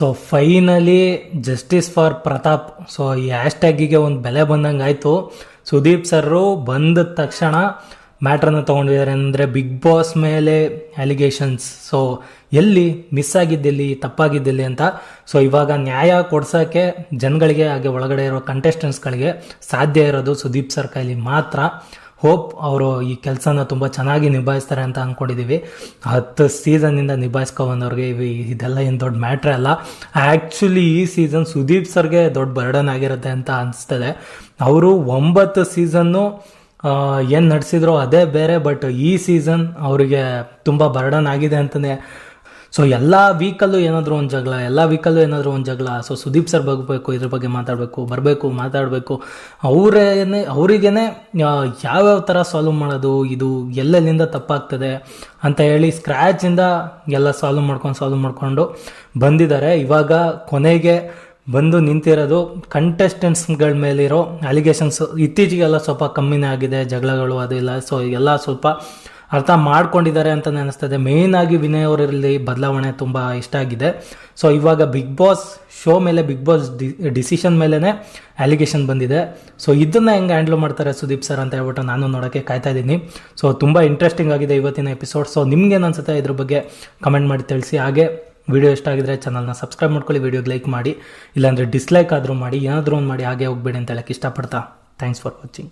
So finally justice for Pratap. So ಈ ಹ್ಯಾಶ್ಟ್ಯಾಗಿಗೆ ಒಂದು ಬೆಲೆ ಬಂದಂಗೆ ಆಯಿತು. ಸುದೀಪ್ ಸರ್ರು ಬಂದ ತಕ್ಷಣ ಮ್ಯಾಟ್ರನ್ನ ತೊಗೊಂಡಿದ್ದಾರೆ. ಅಂದರೆ ಬಿಗ್ ಬಾಸ್ ಮೇಲೆ ಅಲಿಗೇಷನ್ಸ್. ಸೊ ಎಲ್ಲಿ ಮಿಸ್ ಆಗಿದ್ದಲ್ಲಿ, ತಪ್ಪಾಗಿದ್ದಲ್ಲಿ ಅಂತ. ಸೊ ಇವಾಗ ನ್ಯಾಯ ಕೊಡ್ಸೋಕ್ಕೆ ಜನಗಳಿಗೆ ಹಾಗೆ ಒಳಗಡೆ ಇರೋ ಕಂಟೆಸ್ಟೆಂಟ್ಸ್ಗಳಿಗೆ ಸಾಧ್ಯ ಇರೋದು ಸುದೀಪ್ ಸರ್ ಕೈಲಿ ಮಾತ್ರ. ಹೋಪ್ ಅವರು ಈ ಕೆಲಸನ ತುಂಬ ಚೆನ್ನಾಗಿ ನಿಭಾಯಿಸ್ತಾರೆ ಅಂತ ಅಂದ್ಕೊಂಡಿದ್ದೀವಿ. 10 ಸೀಸನ್ನಿಂದ ನಿಭಾಯಿಸ್ಕೊ ಬಂದವ್ರಿಗೆ ಇದೆಲ್ಲ ಏನು ದೊಡ್ಡ ಮ್ಯಾಟ್ರೇ ಅಲ್ಲ. ಆ್ಯಕ್ಚುಲಿ ಈ ಸೀಸನ್ ಸುದೀಪ್ ಸರ್ಗೆ ದೊಡ್ಡ ಬರ್ಡನ್ ಆಗಿರುತ್ತೆ ಅಂತ ಅನಿಸ್ತದೆ. ಅವರು 9 ಸೀಸನ್ನು ಏನು ನಡೆಸಿದ್ರು ಅದೇ ಬೇರೆ, ಬಟ್ ಈ ಸೀಸನ್ ಅವರಿಗೆ ತುಂಬ ಬರ್ಡನ್ ಆಗಿದೆ ಅಂತಲೇ. ಸೊ ಎಲ್ಲ ವೀಕಲ್ಲೂ ಏನಾದರೂ ಒಂದು ಜಗಳ, ಸೊ ಸುದೀಪ್ ಸರ್ ಬರಬೇಕು, ಇದ್ರ ಬಗ್ಗೆ ಮಾತಾಡಬೇಕು, ಅವರಿಗೇನೆ ಯಾವ್ಯಾವ ಥರ ಸಾಲ್ವ್ ಮಾಡೋದು, ಇದು ಎಲ್ಲೆಲ್ಲಿಂದ ತಪ್ಪಾಗ್ತದೆ ಅಂತ ಹೇಳಿ ಸ್ಕ್ರ್ಯಾಚಿಂದ ಎಲ್ಲ ಸಾಲ್ವ್ ಮಾಡ್ಕೊಂಡು ಬಂದಿದ್ದಾರೆ. ಇವಾಗ ಕೊನೆಗೆ ಬಂದು ನಿಂತಿರೋದು ಕಂಟೆಸ್ಟೆಂಟ್ಸ್ಗಳ ಮೇಲಿರೋ ಅಲಿಗೇಷನ್ಸ್. ಇತ್ತೀಚೆಗೆಲ್ಲ ಸ್ವಲ್ಪ ಕಮ್ಮಿನೇ ಆಗಿದೆ ಜಗಳಗಳು, ಅದೆಲ್ಲ. ಸೊ ಎಲ್ಲ ಸ್ವಲ್ಪ ಅರ್ಥ ಮಾಡ್ಕೊಂಡಿದ್ದಾರೆ ಅಂತ ಅನಿಸ್ತದೆ. ಮೇಯ್ನ್ ಆಗಿ ವಿನಯ್ ಅವರಲ್ಲಿ ಬದಲಾವಣೆ ತುಂಬ ಇಷ್ಟ ಆಗಿದೆ. ಸೊ ಇವಾಗ ಬಿಗ್ ಬಾಸ್ ಶೋ ಮೇಲೆ, ಬಿಗ್ ಬಾಸ್ ಡಿಸಿಷನ್ ಮೇಲೇ ಅಲಿಗೇಷನ್ ಬಂದಿದೆ. ಸೊ ಇದನ್ನು ಹೆಂಗೆ ಹ್ಯಾಂಡ್ಲ್ ಮಾಡ್ತಾರೆ ಸುದೀಪ್ ಸರ್ ಅಂತ ಹೇಳ್ಬಿಟ್ಟು ನಾನು ನೋಡೋಕ್ಕೆ ಕಾಯ್ತಾ ಇದ್ದೀನಿ. ಸೊ ತುಂಬ ಇಂಟ್ರೆಸ್ಟಿಂಗ್ ಆಗಿದೆ ಇವತ್ತಿನ ಎಪಿಸೋಡ್. ಸೊ ನಿಮ್ಗೇನು ಅನ್ಸುತ್ತೆ ಇದ್ರ ಬಗ್ಗೆ ಕಮೆಂಟ್ ಮಾಡಿ ತಿಳಿಸಿ. ಹಾಗೆ ವಿಡಿಯೋ ಇಷ್ಟ ಆಗಿದ್ರೆ ಚಾನಲ್ನ ಸಬ್ಸ್ಕ್ರೈಬ್ ಮಾಡ್ಕೊಳ್ಳಿ, ವಿಡಿಯೋಗೆ ಲೈಕ್ ಮಾಡಿ, ಇಲ್ಲಾಂದರೆ ಡಿಸ್ಲೈಕ್ ಆದರೂ ಮಾಡಿ, ಏನಾದರೂ ಒಂದು ಮಾಡಿ ಹಾಗೆ ಹೋಗ್ಬೇಡಿ ಅಂತ ಹೇಳಕ್ಕೆ ಇಷ್ಟಪಡ್ತಾ. Thanks for watching.